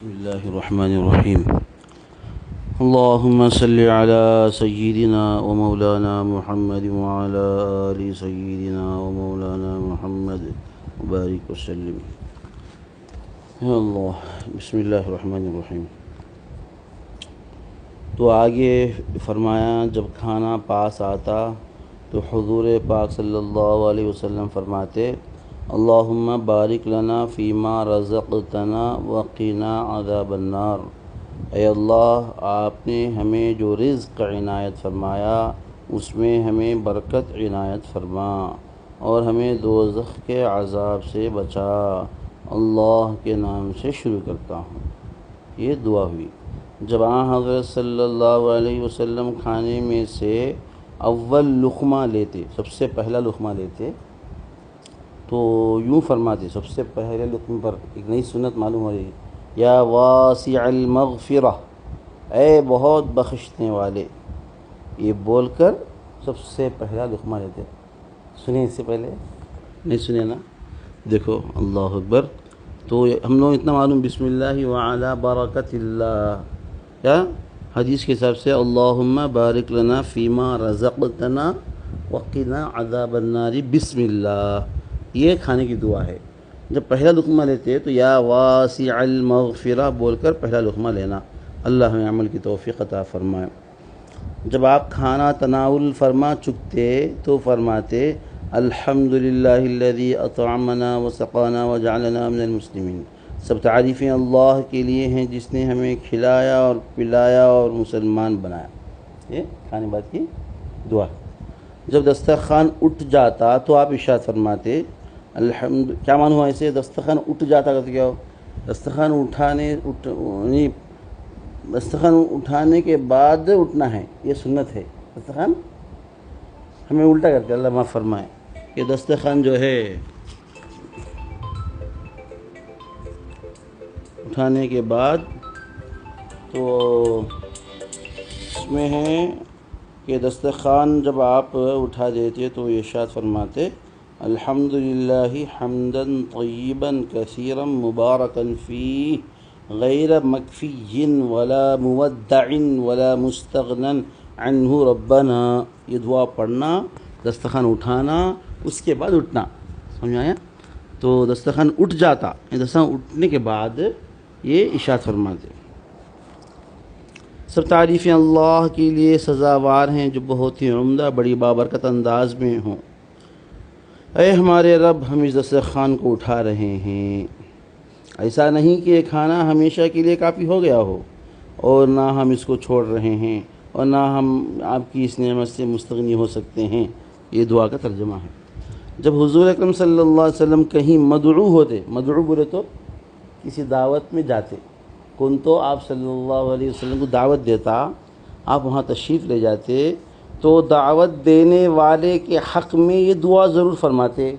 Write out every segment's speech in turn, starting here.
بسم الله الرحمن الرحيم. اللهم صل على سيدنا ومولانا محمد وعلى آل سيدنا ومولانا محمد وبارك وسلم. یا اللہ. بسم اللہ الرحمن الرحیم. تو آگے فرمایا جب کھانا پاس آتا تو حضور پاک صلی اللہ علیہ وسلم فرماتے اللہم بارک لنا فیما رزقتنا وقنا عذاب النار. اے اللہ آپ نے ہمیں جو رزق عنایت فرمایا اس میں ہمیں برکت عنایت فرما اور ہمیں دوزخ کے عذاب سے بچا. اللہ کے نام سے شروع کرتا ہوں. یہ دعا ہوئی. جب حضرت صلی اللہ علیہ وسلم کھانے میں سے اول لقمہ لیتے، سب سے پہلا لقمہ لیتے، تو یوں فرماتے. سب سے پہلے لقمے پر ایک نئی سنت معلوم ہو رہی ہے. یا واسع المغفرہ، اے بہت بخشنے والے، یہ بول کر سب سے پہلا لقمہ لیتے. سنیں اس سے پہلے؟ نہیں سنے نا؟ دیکھو اللہ اکبر. تو ہم لوگ اتنا معلوم بسم اللہ وعلی برکت اللہ، کیا حدیث کے حساب سے اللہم بارک لنا فیما رزقتنا وقنا عذاب النار بسم اللہ، یہ کھانے کی دعا ہے. جب پہلا لقمہ لیتے تو یا واسع المغفرہ بول کر پہلا لقمہ لینا. اللہ ہمیں عمل کی توفیق عطا فرمائے. جب آپ کھانا تناول فرما چکتے تو فرماتے الحمدللہ الذی اطعمنا وسقانا وجعلنا من المسلمین. سب تعریفیں اللہ کے لیے ہیں جس نے ہمیں کھلایا اور پلایا اور مسلمان بنایا. یہ کھانے بعد کی دعا. جب دسترخوان اٹھ جاتا تو آپ ارشاد فرماتے کیا معنی ہوا اسے؟ دسترخوان اٹھ جاتا کرتے کیا ہو؟ دسترخوان اٹھانے کے بعد اٹھنا ہے، یہ سنت ہے. دسترخوان ہمیں الٹا کرتے اللہ معاف فرمائے کہ دسترخوان جو ہے اٹھانے کے بعد تو اس میں ہے کہ دسترخوان جب آپ اٹھا دیتے تو ارشاد فرماتے الحمدللہ حمدا طیبا کثیرا مبارکا فیہ غیر مکفی ولا مودع ولا مستغنا عنہ ربنا. یہ دعا پڑھنا، دسترخوان اٹھانا، اس کے بعد اٹھنا. سمجھ آیا؟ تو دسترخوان اٹھ جاتا، دسترخوان اٹھنے کے بعد یہ ارشاد فرماتے سب تعریفیں اللہ کے لیے سزاوار ہیں جو بہت ہی عمدہ بڑی بابرکت انداز میں ہوں. اے ہمارے رب، ہم اس دسترخوان کو اٹھا رہے ہیں. ایسا نہیں کہ یہ کھانا ہمیشہ کے لیے کافی ہو گیا ہو، اور نہ ہم اس کو چھوڑ رہے ہیں، اور نہ ہم آپ کی اس نعمت سے مستغنی ہو سکتے ہیں. یہ دعا کا ترجمہ ہے. جب حضور اکرم صلی اللہ علیہ وسلم کہیں مدعو ہوتے، مدعو بولے تو کسی دعوت میں جاتے، کون تو آپ صلی اللہ علیہ وسلم کو دعوت دیتا، آپ وہاں تشریف لے جاتے تو دعوت دینے والے کے حق میں یہ دعا ضرور فرماتے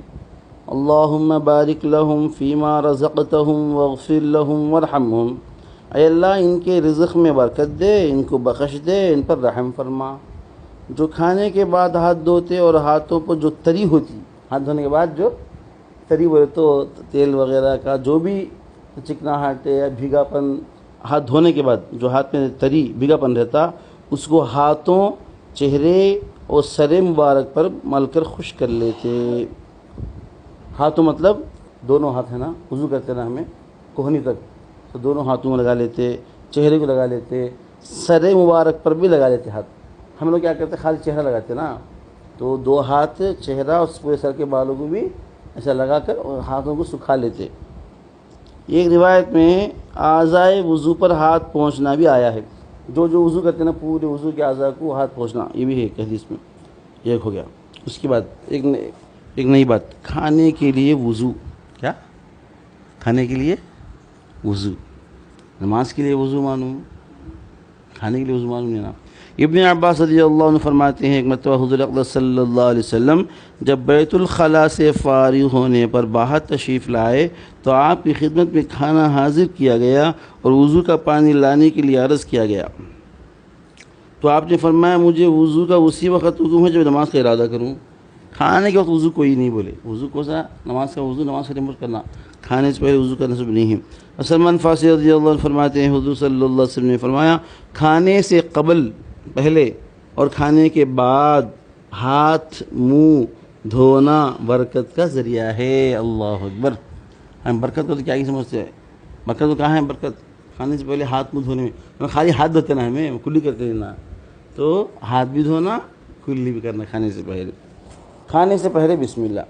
اللہم بارک لہم فیما رزقتہم واغفر لہم وارحمہم. اے اللہ ان کے رزق میں برکت دے، ان کو بخش دے، ان پر رحم فرما. جو کھانے کے بعد ہاتھ دھوتے اور ہاتھوں پر جو تری ہوتی، ہاتھ دھونے کے بعد جو تری بولے تو تیل وغیرہ کا جو بھی چکناہٹ یا بھیگا پن، ہاتھ دھونے کے بعد جو ہاتھ میں تری بھیگا پن رہتا اس کو ہاتھوں، چہرے اور سر مبارک پر مل کر خشک کر لیتے. ہاتھوں مطلب دونوں ہاتھ ہیں نا، وضو کرتے نا ہمیں کوہنی تک، تو دونوں ہاتھوں میں لگا لیتے، چہرے کو لگا لیتے، سر مبارک پر بھی لگا لیتے ہاتھ. ہم لوگ کیا کرتے خالی چہرہ لگاتے نا، تو دو ہاتھ چہرہ اور پورے سر کے بالوں کو بھی ایسا لگا کر ہاتھوں کو سکھا لیتے. ایک روایت میں اعضائے وضو پر ہاتھ پہنچنا بھی آیا ہے. جو وضو کرتے نا پورے وضو کے اعضاء کو ہاتھ پہنچنا، یہ بھی ہے ایک حدیث میں. یہ ہو گیا. اس کے بعد ایک نئی بات، کھانے کے لیے وضو. کیا؟ کھانے کے لیے وضو. نماز کے لیے وضو معلوم، کھانے کے لیے وضو معلوم نہیں نا. ابن عباس رضی اللہ عنہ فرماتے ہیں ایک مرتبہ حضور اقدس صلی اللہ علیہ وسلم جب بیت الخلاء سے فارغ ہونے پر باہر تشریف لائے تو آپ کی خدمت میں کھانا حاضر کیا گیا اور وضو کا پانی لانے کے لیے عرض کیا گیا. تو آپ نے فرمایا مجھے وضو کا اسی وقت حکم ہے جب نماز کا ارادہ کروں. کھانے کے وقت وضو کوئی نہیں بولے. وضو کو سا نماز کا وضو نماز کا ٹائم پر کرنا، کھانے سے پہلے وضو کرنا سب نہیں ہے. سلمان فارسی رضی اللہ عنہ فرماتے ہیں حضور صلی اللہ علیہ وسلم نے فرمایا کھانے سے قبل پہلے اور کھانے کے بعد ہاتھ منہ دھونا برکت کا ذریعہ ہے۔ اللہ اکبر۔ ہم برکت کو تو کیا ہی سمجھتے ہیں؟ برکت تو کہاں ہے؟ برکت کھانے سے پہلے ہاتھ منہ دھونے میں، خالی ہاتھ دھوتے نا، ہمیں کلی کرتے نا، تو ہاتھ بھی دھونا کلی بھی کرنا کھانے سے پہلے بسم اللہ۔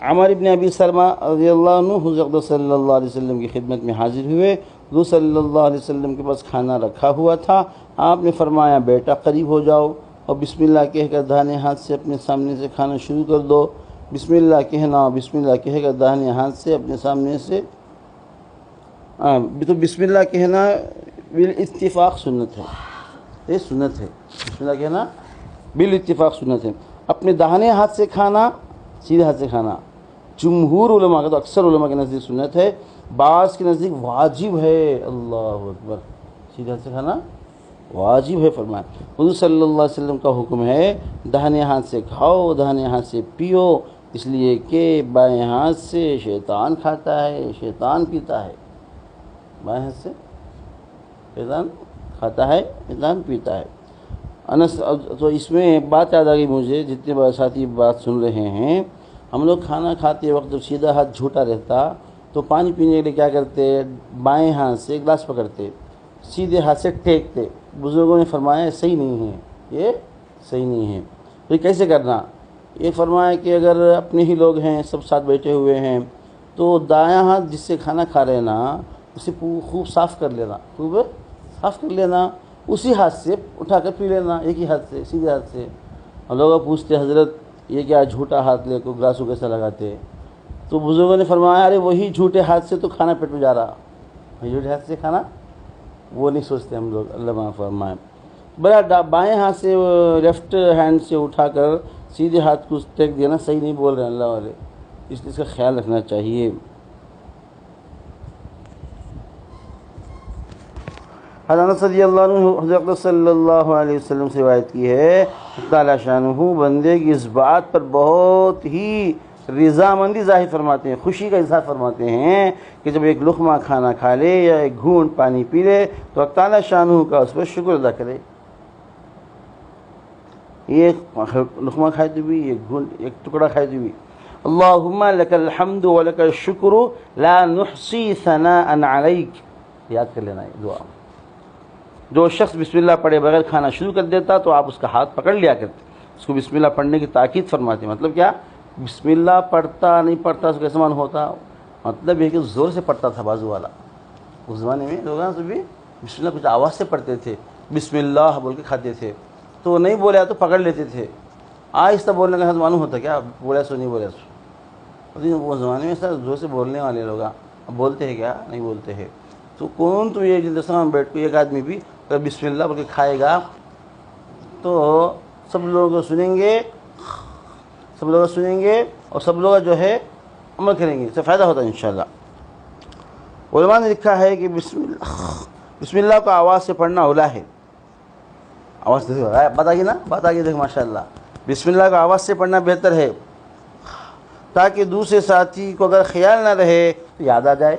عمر ابن ابی سلمہ رضی اللہ عنہ حضرت صلی اللہ علیہ وسلم کی خدمت میں حاضر ہوئے۔ حضور صلی اللہ علیہ وسلم کے پاس کھانا رکھا ہوا تھا۔ آپ نے فرمایا بیٹا قریب ہو جاؤ اور بسم اللہ کہہ کر داہنے ہاتھ سے اپنے سامنے سے کھانا شروع کر دو۔ بسم اللہ کہنا، بسم اللہ کہہ کر داہنے ہاتھ سے اپنے سامنے سے تو بسم اللہ کہنا بالاتفاق سنت ہے، یہ سنت ہے، بسم اللہ کہنا بالاتفاق سنت ہے۔ اپنے داہنے ہاتھ سے کھانا، سیدھے ہاتھ سے کھانا جمہور علماء کا، تو اکثر علماء کے نزدیک سنت ہے، بعض کے نزدیک واجب ہے۔ اللہ اکبر۔ سیدھے ہاتھ سے کھانا واجب ہے فرمایا۔ حضور صلی اللہ علیہ وسلم کا حکم ہے داہنے ہاتھ سے کھاؤ، داہنے ہاتھ سے پیو، اس لیے کہ بائیں ہاتھ سے شیطان کھاتا ہے، شیطان پیتا ہے۔ بائیں ہاتھ سے شیطان کھاتا ہے، شیطان پیتا ہے۔ انس، تو اس میں بات یاد آ گئی مجھے، جتنے بار ساتھی بات سن رہے ہیں، ہم لوگ کھانا کھاتے وقت جب سیدھا ہاتھ جھوٹا رہتا تو پانی پینے کے لیے کیا کرتے؟ بائیں ہاتھ سے گلاس پکڑتے، سیدھے ہاتھ سے ٹیکتے۔ بزرگوں نے فرمایا صحیح نہیں ہے، یہ صحیح نہیں ہے۔ تو یہ کیسے کرنا؟ یہ فرمایا کہ اگر اپنے ہی لوگ ہیں، سب ساتھ بیٹھے ہوئے ہیں، تو دایاں ہاتھ جس سے کھانا کھا رہے ہیں نا، اسے خوب صاف کر لینا، خوب صاف کر لینا، اسی ہاتھ سے اٹھا کر پی لینا، ایک ہی ہاتھ سے، سیدھے ہاتھ سے۔ اور لوگ پوچھتے حضرت یہ کیا جھوٹا ہاتھ لے کو گلاسوں کیسا لگاتے؟ تو بزرگوں نے فرمایا ارے وہی جھوٹے ہاتھ سے تو کھانا پیٹ میں جا رہا، وہی جھوٹے ہاتھ سے کھانا، وہ نہیں سوچتے ہم لوگ، اللہ معاف فرمائے۔ بڑا بائیں ہاتھ سے، لیفٹ ہینڈ سے اٹھا کر سیدھے ہاتھ کو ٹیک دینا صحیح نہیں بول رہے ہیں اللہ والے، اس کا خیال رکھنا چاہیے۔ حضرت صلی اللہ عنہ حضرت صلی اللہ علیہ وسلم سے روایت کی ہے، تعالیٰ شانہ بندے کی اس بات پر بہت ہی رضامندی ظاہر فرماتے ہیں، خوشی کا اظہار فرماتے ہیں کہ جب ایک لقمہ کھانا کھا لے یا ایک گھونٹ پانی پی لے تو تعالیٰ شانہ کا اس پر شکر ادا کرے۔ ایک لقمہ کھاتے ہوئی، ایک گھونٹ، ایک ٹکڑا کھاتے ہوئی، اللہم لک الحمد ولک الشکر لا نحصی ثناء علیک، یاد کر لینا یہ دعا۔ جو شخص بسم اللہ پڑھے بغیر کھانا شروع کر دیتا تو آپ اس کا ہاتھ پکڑ لیا کرتے، اس کو بسم اللہ پڑھنے کی تاکید فرماتے ہیں۔ مطلب کیا؟ بسم اللہ پڑھتا نہیں پڑھتا اس کا کیسا مان ہوتا؟ مطلب یہ کہ زور سے پڑھتا تھا بازو والا۔ اس زمانے میں لوگ سے بھی بسم اللہ کچھ آواز سے پڑھتے تھے، بسم اللہ بول کے کھاتے تھے، تو نہیں بولیا تو پکڑ لیتے تھے۔ آہستہ بولنے کا ساتھ معلوم ہوتا کیا بولے سو نہیں بولے سو، وہ زمانے میں سر زور سے بولنے والے لوگ اب بولتے ہیں کیا؟ نہیں بولتے ہیں۔ تو کون تو یہ جلدستان بیٹھ کے ایک آدمی بھی اگر بسم اللہ بول کے کھائے گا تو سب لوگ سنیں گے، سب لوگ سنیں گے اور سب لوگ جو ہے عمل کریں گے، اس سے فائدہ ہوتا ہے انشاءاللہ۔ علماء نے لکھا ہے کہ بسم اللہ کو آواز سے پڑھنا اولا ہے۔ آواز دیکھو، بات آگی نا، بات آگی دیکھ ماشاءاللہ۔ بسم اللہ کو آواز سے پڑھنا بہتر ہے تاکہ دوسرے ساتھی کو اگر خیال نہ رہے تو یاد آ جائے۔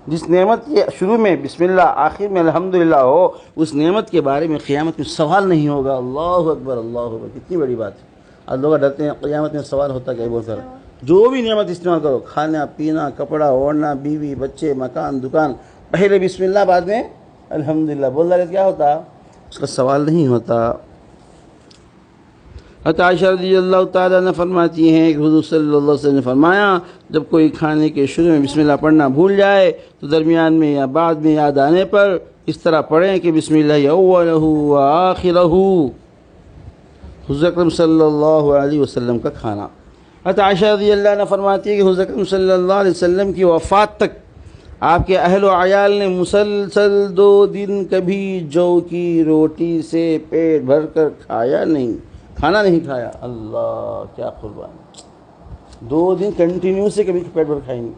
جس نعمت کے شروع میں بسم اللہ، آخر میں الحمدللہ ہو، اس نعمت کے بارے میں قیامت میں سوال نہیں ہوگا۔ اللہ اکبر، اللہ اکبر، کتنی بڑی بات ہے۔ آج لوگ ڈرتے ہیں قیامت میں سوال ہوتا کیا بول کر۔ جو بھی نعمت استعمال کرو، کھانا پینا، کپڑا اوڑھنا، بیوی بچے، مکان دکان، پہلے بسم اللہ بعد میں الحمدللہ بول رہے، کیا ہوتا؟ اس کا سوال نہیں ہوتا۔ حضرت عائشہ رضی اللہ تعالیٰ عنہ فرماتی ہیں کہ حضور صلی اللہ علیہ وسلم نے فرمایا جب کوئی کھانے کے شروع میں بسم اللہ پڑھنا بھول جائے تو درمیان میں یا بعد میں یاد آنے پر اس طرح پڑھیں کہ بسم اللہ اولہ و آخرہ، حضور اکرم صلی اللہ علیہ وسلم کا کھانا۔ حضرت عائشہ رضی اللہ عنہ فرماتی ہے کہ حضور اکرم صلی اللہ علیہ وسلم کی وفات تک آپ کے اہل و عیال نے مسلسل 2 دن کبھی جو کی روٹی سے پیٹ بھر کر کھایا نہیں، کھانا نہیں کھایا۔ اللہ کیا قربان، 2 دن کنٹینیو سے کبھی پیٹ بھر کھائی نہیں۔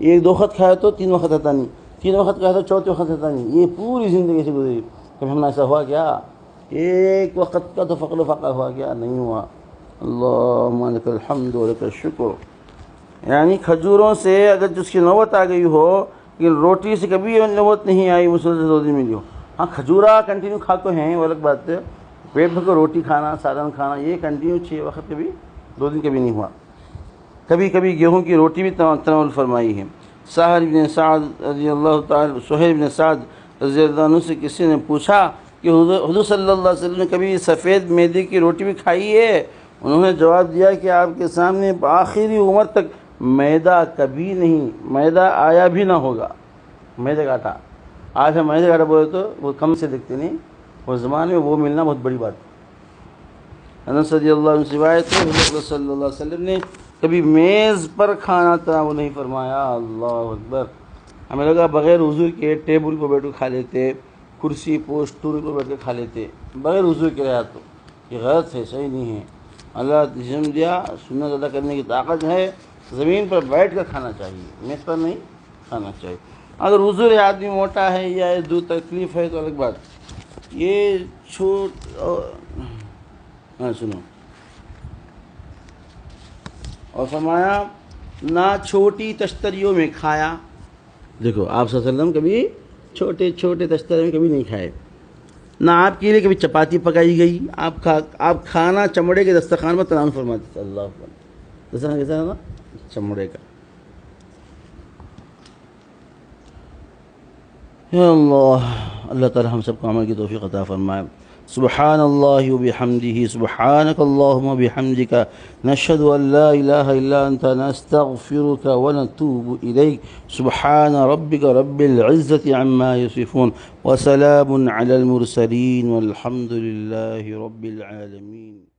ایک 2 وقت کھایا تو 3 وقت آتا نہیں، 3 وقت کھایا تو 4 وقت آتا نہیں۔ یہ پوری زندگی سے گزری، کبھی ہم نے ایسا ہوا کیا؟ ایک وقت کا تو فقر و فقر ہوا کیا؟ نہیں ہوا۔ اللہم لک الحمد و لک الشکر۔ یعنی کھجوروں سے اگر جس کی نوبت آ گئی ہو، لیکن روٹی سے کبھی نوبت نہیں آئی، مسلسل 2 دن ملی ہو. ہاں کھجورا کنٹینیو کھا تو ہیں، وہ الگ بات ہے. پیٹ بھر کے روٹی کھانا، سالن کھانا، یہ کنٹینیو 6 وقت کبھی 2 دن کبھی نہیں ہوا. کبھی کبھی گیہوں کی روٹی بھی تناول فرمائی ہے. سہل بن سعد رضی اللہ تعالی سہیل بن سعد رضی اللہ عنہ سے کسی نے پوچھا کہ حضور صلی اللہ علیہ وسلم نے کبھی سفید میدے کی روٹی بھی کھائی ہے؟ انہوں نے جواب دیا کہ آپ کے سامنے آخری عمر تک میدا کبھی نہیں، میدا آیا بھی نہ ہوگا. میدے کا آٹا، آج ہم میدے کا آٹا بولے تو وہ کم سے دکھتے نہیں، اس زمانے میں وہ ملنا بہت بڑی بات ہے. انس رضی اللہ عنہ سے روایت ہے حضور صلی اللہ علیہ وسلم نے کبھی میز پر کھانا تناول نہیں فرمایا. اللہ اکبر. ہمیں لگا بغیر وضو کے ٹیبل پر بیٹھ کے کھا لیتے، کرسی پوش ٹول پر بیٹھ کے کھا لیتے بغیر وضو کے رہا، تو یہ غلط ہے، صحیح نہیں ہے. اللہ جسم دیا، سنت ادا کرنے کی طاقت ہے، زمین پر بیٹھ کر کھانا چاہیے، میز پر نہیں کھانا چاہیے. اگر وضو ہے، آدمی موٹا ہے یا دودھ تکلیف ہے تو الگ بات. یہ سنو، اور فرمایا نہ چھوٹی تشتریوں میں کھایا. دیکھو آپ صلی اللہ علیہ وسلم کبھی چھوٹے چھوٹے تشترے میں کبھی نہیں کھائے. نہ آپ کے لیے کبھی چپاتی پکائی گئی، آپ کھانا چمڑے کے دسترخوان پر تناول فرماتے تھے. اللہ اکبر. دسترخوان کیسا ہوگا؟ چمڑے کا. یا اللہ، اللہ تعالی ہم سب کو عمل کی توفیق عطا فرمائے. سبحان اللہ وبحمدہ، سبحانک اللہم وبحمدک، نشہد ان لا الہ الا انت، نستغفرک ونتوب الیک. سبحان ربک رب العزت عما یصفون، وسلام علی المرسلین، والحمد للہ رب العالمین.